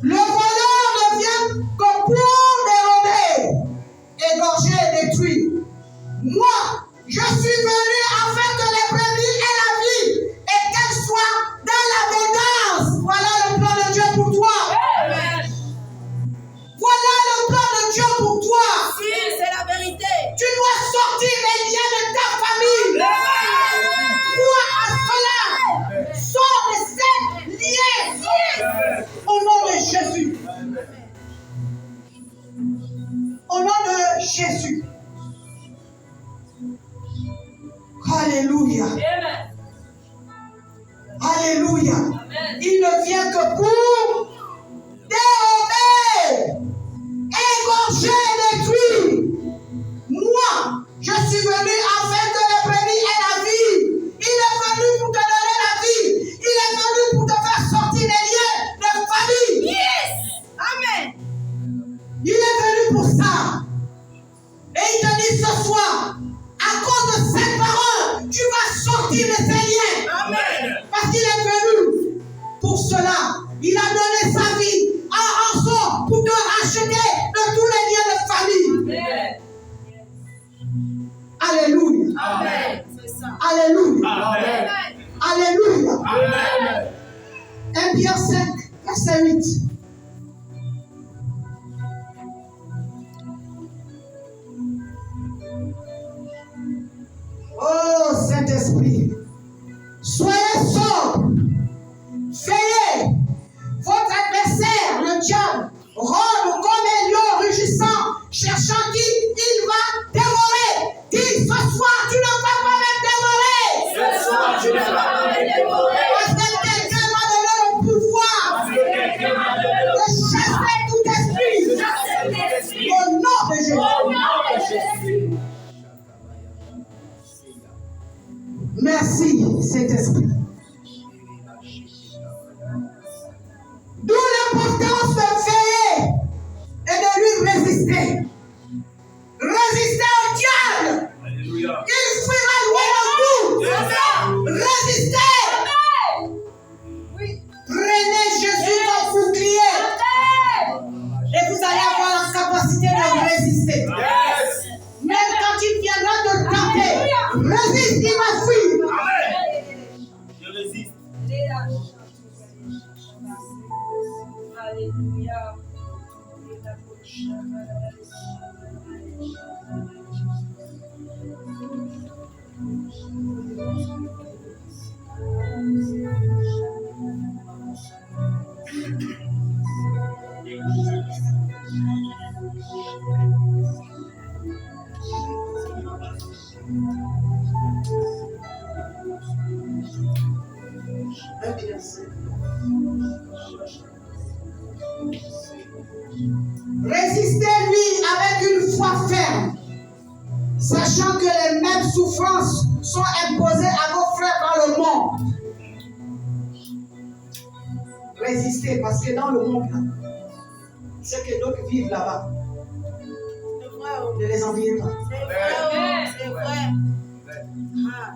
Le voleur ne vient que pour dérober, égorger et détruire. Moi, je suis venu afin que les brebis aient la vie et qu'elles soient dans l'abondance. Voilà le plan de Dieu pour toi. Amen. Voilà le plan de Dieu pour toi. Si, c'est la vérité. Tu dois sortir les liens de ta famille. Crois à cela. Sors de ces liens. Au nom de Jésus. Au nom de Jésus. Alléluia. Alléluia. Il ne vient que pour dérober soir, à cause de cette parole, tu vas sortir de ces liens. Amen. Parce qu'il est venu pour cela. Il a donné sa vie en rançon pour te racheter de tous les liens de famille. Alléluia. Amen. C'est ça. Alléluia. Amen. Alléluia. Amen. 1 Pierre 5, verset 8. Oh Saint-Esprit, soyez sobre, veillez. Votre adversaire, le diable, rôde comme un lion rugissant, cherchant qui il va dévorer. Dis, ce soir, tu ne vas pas me dévorer. Ce soir, tu ne vas pas me dévorer. Parce que quelqu'un m'a donné le pouvoir Parce que quelqu'un m'a donné le de chasser tout esprit. chasser tout esprit. Au nom de Jésus. Au nom de Jésus. Merci, Saint-Esprit. D'où l'importance de veiller et de lui résister. Résister au diable. Alléluia. Il fuira loin de nous. Amen. Résistez. Prenez Jésus comme bouclier. Et vous allez avoir la capacité de résister. Yes. Même quand il viendra te tenter, résiste, il va fuir. Amen. Je résiste. Alléluia. Résistez-lui avec une foi ferme, sachant que les mêmes souffrances sont imposées à vos frères dans le monde. Résistez, parce que dans le monde, là, ceux que d'autres vivent là-bas, C'est vrai, oh. ne les enviez pas. C'est vrai, oh. C'est vrai. Ah.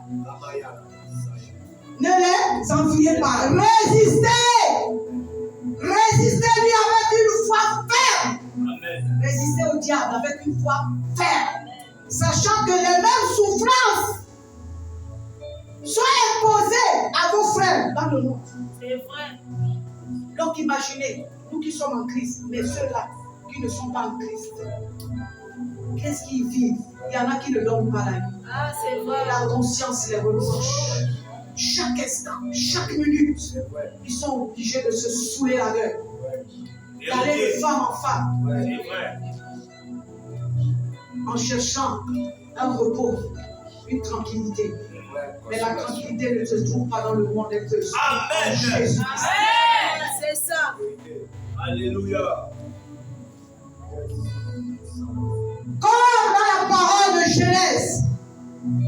Ne les enviez pas. Résistez. Résistez-lui avec une foi ferme. Amen. Résistez au diable avec une foi ferme, sachant que les mêmes souffrances sont imposées à vos frères dans le monde. C'est vrai. Donc imaginez, nous qui sommes en Christ, mais ceux-là qui ne sont pas en Christ, qu'est-ce qu'ils vivent? Il y en a qui ne dorment pas la nuit. Ah, c'est vrai. La conscience les reproche. Chaque instant, chaque minute, ils sont obligés de se saouler la gueule, d'aller de femme en femme, C'est vrai. en cherchant un repos, une tranquillité. Mais la tranquillité ne se trouve pas dans le monde, elle se trouve en Amen. Jésus. Amen. C'est ça. Alléluia. Comme dans la parole de Genèse,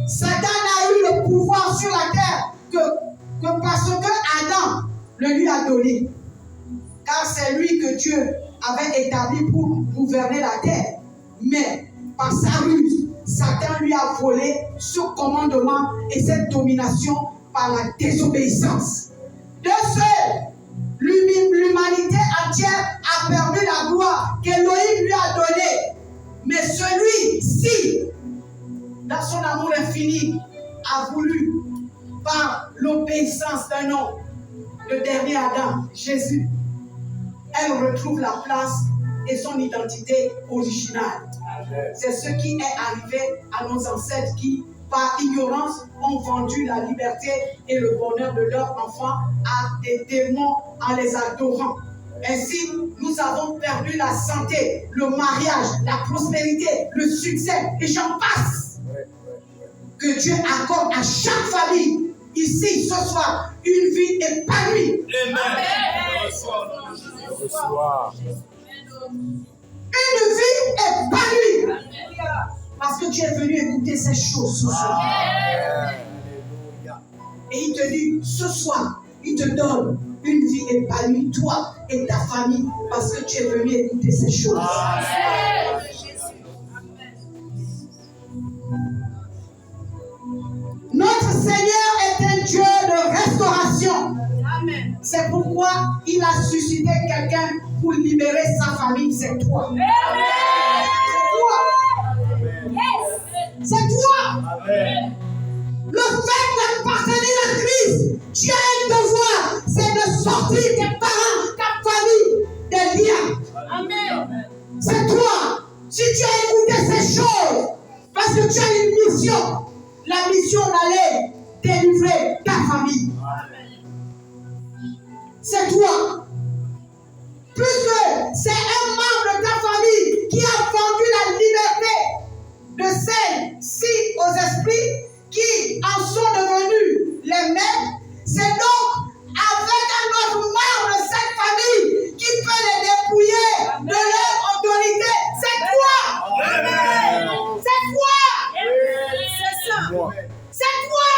Satan n'a eu le pouvoir sur la terre que parce que Adam le lui a donné. Car c'est lui que Dieu avait établi pour gouverner la terre. Mais par sa ruse, Satan lui a volé ce commandement et cette domination par la désobéissance. De ce, l'humanité entière a perdu la gloire qu'Élohim lui a donnée. Mais celui-ci, dans son amour infini, a voulu, par l'obéissance d'un homme, le dernier Adam, Jésus, elle retrouve la place et son identité originale. C'est ce qui est arrivé à nos ancêtres qui, par ignorance, ont vendu la liberté et le bonheur de leurs enfants à des démons en les adorant. Ainsi, nous avons perdu la santé, le mariage, la prospérité, le succès, et j'en passe. Que Dieu accorde à chaque famille, ici, ce soir, une vie épanouie. Amen. Reçois. Une vie épanouie. Parce que tu es venu écouter ces choses ce soir. Et il te dit, ce soir, il te donne une vie épanouie, toi et ta famille, parce que tu es venu écouter ces choses. Seigneur est un Dieu de restauration. Amen. C'est pourquoi il a suscité quelqu'un pour libérer sa famille. C'est toi. C'est toi. Amen. Le fait d'appartenir à Christ, tu as un devoir, c'est de sortir tes parents, ta famille, des liens. Amen. C'est toi. Si tu as écouté ces choses, parce que tu as une mission, la mission d'aller délivrer ta famille. C'est toi. Puisque c'est un membre de ta famille qui a vendu la liberté de celles-ci aux esprits qui en sont devenus les maîtres, c'est donc avec un autre membre de cette famille qui peut les dépouiller de leur autorité. C'est toi. Amen. C'est toi. C'est ça. C'est toi.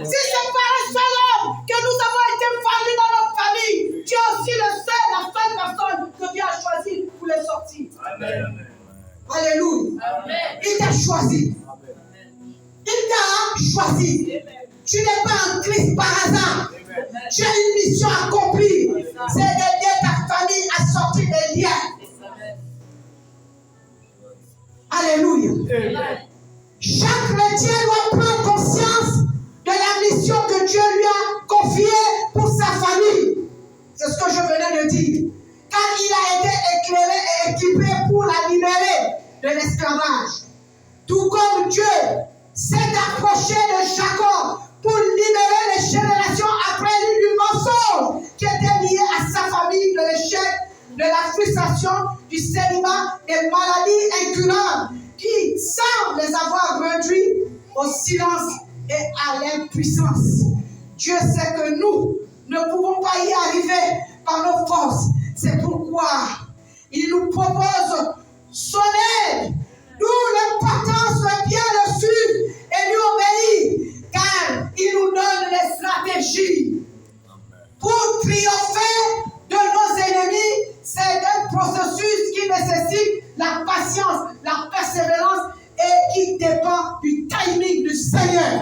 Si c'est par un seul homme que nous avons été vendus dans notre famille, tu es aussi la seule personne que Dieu a choisi pour les sortir. Amen. Alléluia. Amen. Il t'a choisi. Il t'a choisi. Tu n'es pas en Christ par hasard. Tu as une mission accomplie. C'est d'aider ta famille à sortir des liens. Alléluia. Chaque chrétien doit prendre conscience de la mission que Dieu lui a confiée pour sa famille. C'est ce que je venais de dire. Car il a été éclairé et équipé pour la libérer de l'esclavage. Tout comme Dieu s'est approché de Jacob pour libérer les générations après lui du mensonge qui était lié à sa famille, de l'échec, de la frustration, du célibat, des maladies incurables qui semblent les avoir réduits au silence et à l'impuissance. Dieu sait que nous ne pouvons pas y arriver par nos forces. C'est pourquoi il nous propose son aide. D'où l'importance de bien le suivre et lui obéir, car il nous donne les stratégies. Pour triompher de nos ennemis, c'est un processus qui nécessite la patience, la persévérance et qui dépend du timing du Seigneur.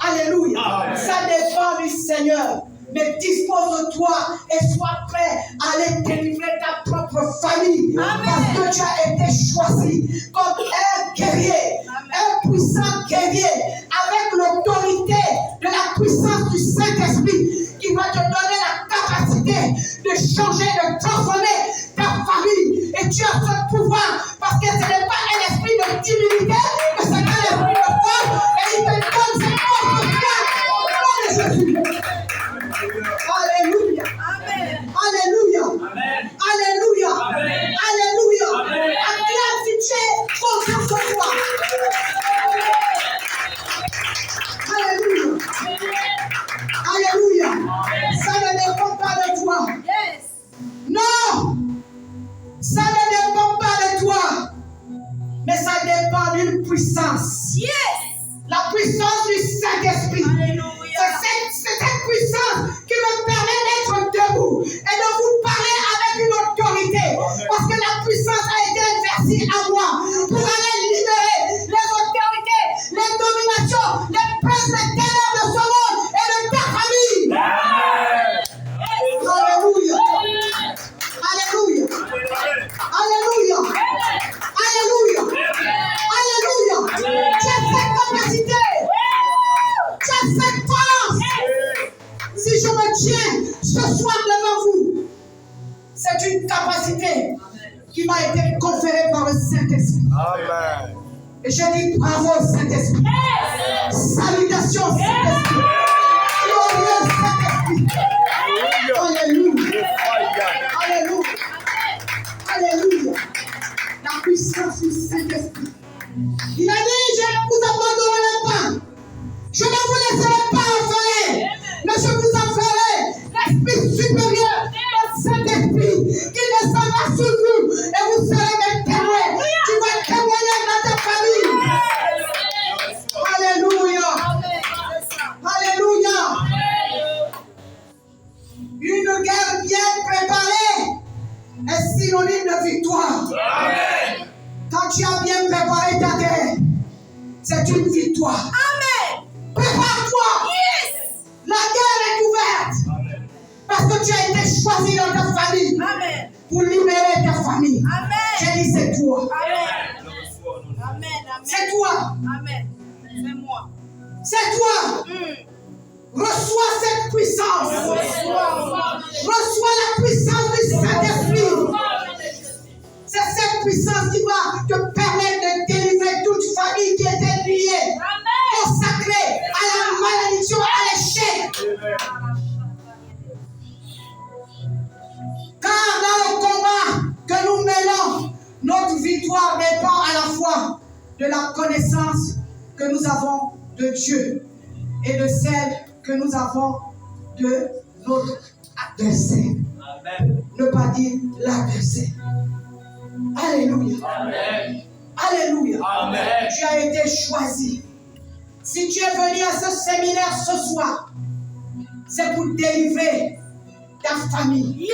Alléluia. Amen. Ça dépend du Seigneur. Mais dispose-toi et sois prêt à aller délivrer ta propre famille. Amen. Parce que tu as été choisi comme un guerrier, un puissant guerrier, avec l'autorité de la puissance du Saint-Esprit qui va te donner la capacité de changer, de transformer ta famille. Et tu as ce pouvoir parce que ce n'est pas un esprit de timidité, mais c'est un esprit de force. Et il te donne cette force de foi au nom de Jésus. Alléluia. Amen. Alléluia. Amen. Alléluia. Amen. Alléluia. Amen. Acclame si tu es confiance en toi. Alléluia. Alléluia. Ça ne dépend pas de toi. Yes. Non. Ça ne dépend pas de toi. Mais ça dépend d'une puissance. Yes. La puissance du Saint-Esprit. Alléluia. C'est cette puissance qui me permet d'être debout et de vous parler avec une autorité. Parce que la puissance a été inversée à moi pour aller libérer les autorités, les dominations, les princes des ténèbres de ce monde et de ta famille. Alléluia. Alléluia. Alléluia. Alléluia. Alléluia. Tu as cette capacité. Tu as cette force. Si je me tiens ce soir devant vous, c'est une capacité qui m'a été conférée par le Saint-Esprit. Amen. Et je dis bravo Saint-Esprit. Salutations Saint-Esprit. Glorieux Saint-Esprit. Alléluia. Alléluia. Alléluia. La puissance du Saint-Esprit. Il a dit, je ne vous abandonnerai pas. Je ne vous laisserai pas enfermer. Mais je vous enverrai l'Esprit supérieur, le Saint-Esprit, qui descendra sur vous et vous serez mes témoins. Tu vas témoigner dans ta famille. Alléluia. Alléluia. Une guerre bien préparée est synonyme de victoire. Amen. Quand tu as bien préparé ta guerre, c'est une victoire. Amen. Prépare-toi. La guerre est ouverte. Parce que tu as été choisi dans ta famille. Amen. Pour libérer ta famille. Amen. J'ai dit c'est toi. Amen. Amen. C'est toi. Amen. C'est moi. C'est toi. Reçois cette puissance. Reçois la puissance du Saint-Esprit. C'est cette puissance qui va te permettre de délivrer toute famille qui était liée, consacrée à la malédiction, à l'échec. Car dans le combat que nous menons, notre victoire dépend à la fois de la connaissance que nous avons de Dieu et de celle que nous avons de notre adversaire. Amen. Ne pas dire l'adversaire. Alléluia. Amen. Alléluia. Amen. Tu as été choisi. Si tu es venu à ce séminaire ce soir, c'est pour délivrer ta famille,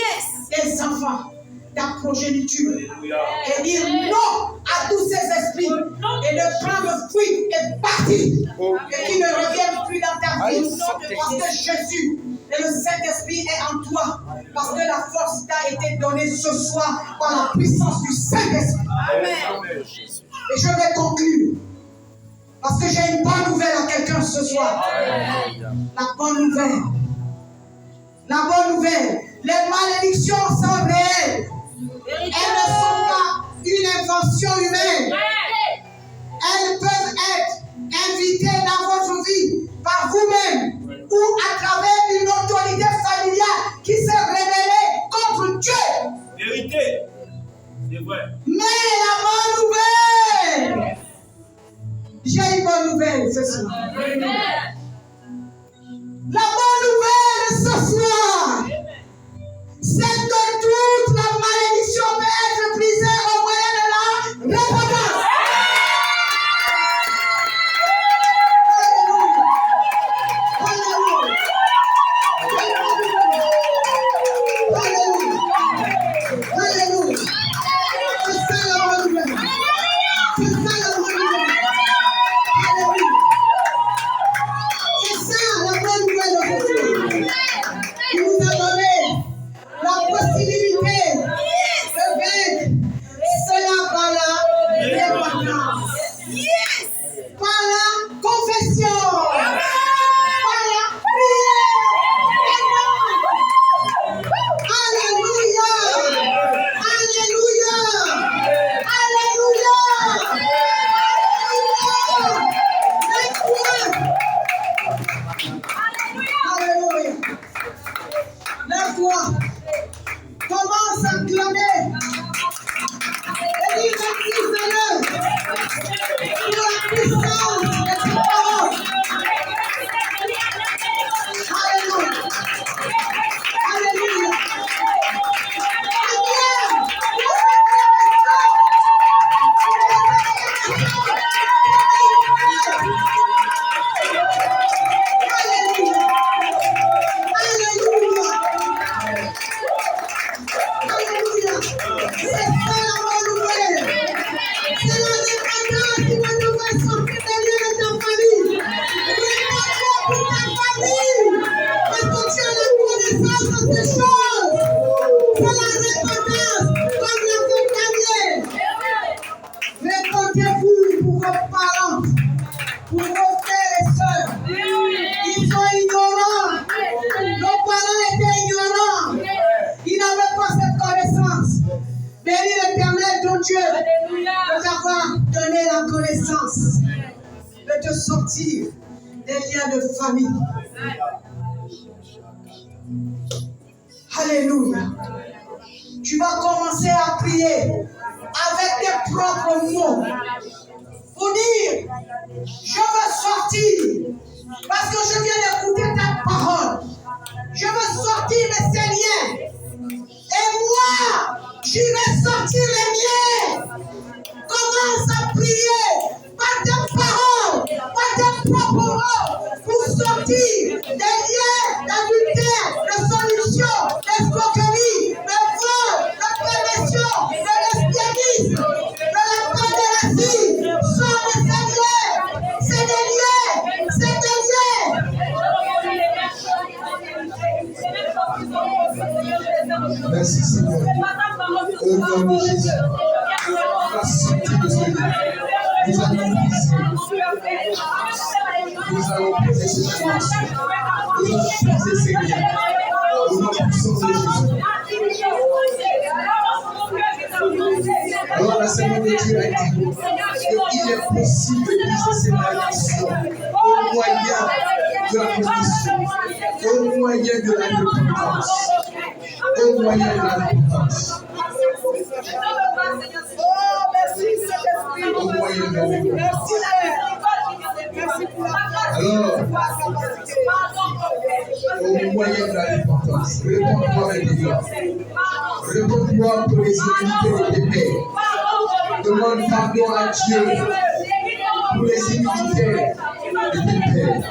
tes enfants, ta progéniture, et dire non à tous ces esprits et de prendre fuite et partir et qui ne reviennent plus dans ta vie parce que Jésus et le Saint-Esprit est en toi parce que la force t'a été donnée ce soir par la puissance du Saint-Esprit. Amen. Et je vais conclure parce que j'ai une bonne nouvelle à quelqu'un ce soir. La bonne nouvelle. La bonne nouvelle. Les malédictions sont réelles. Elles ne sont pas une invention humaine. Elles peuvent être invitées dans votre vie par vous-même ou à travers une autorité familiale qui s'est révélée contre Dieu. Vérité. C'est vrai. Mais la bonne nouvelle, j'ai une bonne nouvelle ce soir. La bonne nouvelle ce soir, c'est que toute la malédiction peut être brisée au moyen de la repentance. Alléluia. Alléluia. Alléluia. C'est ça la bonne nouvelle. C'est ça la bonne nouvelle. Alléluia. C'est ça la bonne nouvelle aujourd'hui. Il nous a donné la possibilité de vaincre cela par la repentance, par la confession, par la prière. Alléluia! Alléluia! Alléluia! Alléluia! Lève-toi! Commence à clamer! Et dis baptise-le pour la puissance de tes paroles! Alléluia! Alléluia! Répondez-vous pour vos parents, pour vos frères et sœurs. Ils sont ignorants. Nos parents étaient ignorants. Ils n'avaient pas cette connaissance. Bénis l'Éternel, ton Dieu, de t'avoir donné la connaissance, de te sortir des liens de famille. Alléluia. Tu vas commencer à prier avec tes propres mots pour dire, je veux sortir parce que je viens d'écouter ta parole. Je veux sortir de ces liens. Et moi, je vais sortir les miens. Commence à prier par tes paroles, par tes propres mots pour sortir des liens d'adultère, de solution, d'escroquerie, de vol, de perversion, de lesbianisme, de la pédérastie. Sors de ces liens. C'est des liens. C'est des liens. Au nom de Jésus. La santé de ce Dieu. Nous allons briser. Nous allons briser ce malédiction. Nous allons briser ces liens. Au nom puissant de Jésus. Alors la Seigneur de Dieu a dit qu'il est possible de briser ces malédictions au moyen de la confession, au moyen de la repentance, au moyen de la repentance. Au moyen de la repentance. Alors, au moyen de la repentance, réponds-toi maintenant. Réponds-toi pour les iniquités de tes pères. Demande pardon à Dieu pour les iniquités de tes pères.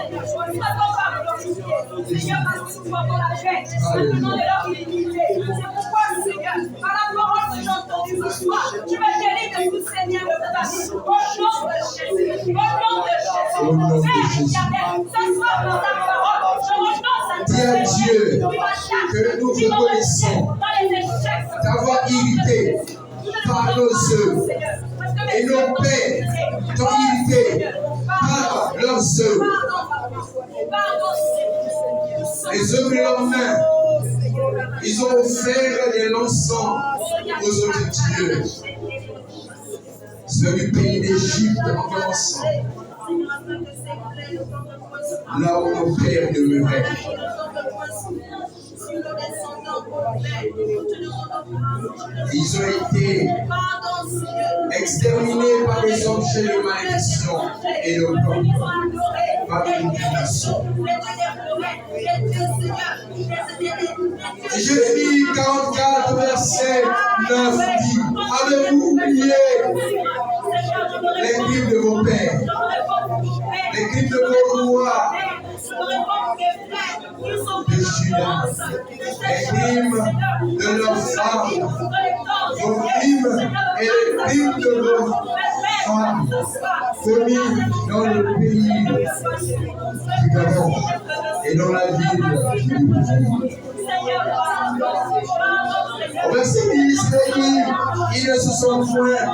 Au nom de Jésus. Dis à Dieu que nous reconnaissons d'avoir irrité par nos œuvres et nos pères t'ont irrité par leurs œuvres. Les œuvres de leurs mains, ils ont offert de l'encens aux autres dieux. Ceux du pays d'Égypte en commençant, là où nos pères demeuraient. Ils ont été exterminés par les objets de malédiction et de plan, par l'illumination. Et Jérémie 44, verset 9 dit: avez-vous oublié les crimes de vos pères, les crimes de vos rois de Juda, les crimes de leurs femmes, vos crimes et les crimes de vos femmes commis dans le pays du Gabon et dans la ville du Bourg. Au verset 10, il dit: ils ne se sont point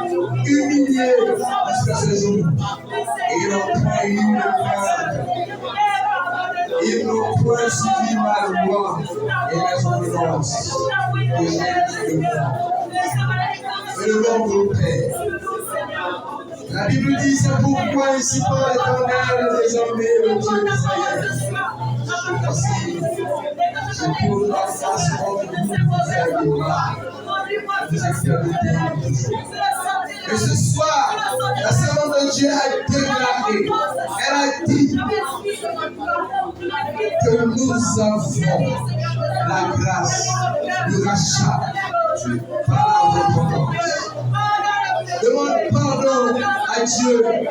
humiliés jusqu'à ce jour. Et ils n'ont point eu de crainte. Ils n'ont point suivi ma loi et mes ordonnances. Et j'ai dit devant vos pères. La Bible dit: c'est pourquoi ainsi parle l'Éternel des armées, le Dieu d'Israël. Voici, je tourne la face contre vous, vous êtes des mal. Vous êtes des. Et ce soir, la servante de Dieu a déclaré, elle a dit que nous avons la grâce du rachat par la repentance. Demande pardon à Dieu